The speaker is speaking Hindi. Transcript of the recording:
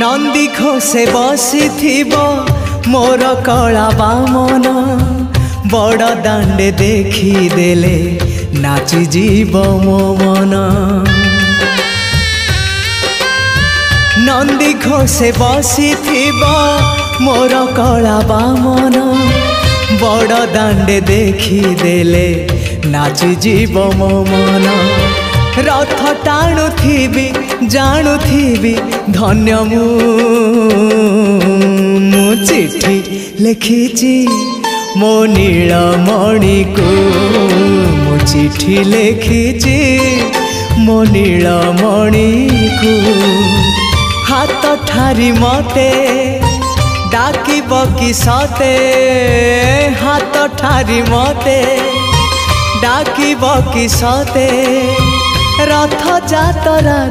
नंदी घोषे बसी मोर कला बामन बड़ दांडे देखी देले नाची जीव मो मन। नंदी घोषे बसी मोर कला बामन बड़ दांडे देखी देले नाची जीव मो मन। रथ टाणुथिबी जाणुथिबी धन्य मु चिट्ठी लिखिची मो नीलमणि को मु चिट्ठी लिखिची मो नीलमणि को। हाथ ठारी मते डाकिब कि सते हाथ ठारी मते डाकिब कि सते रथ जातरा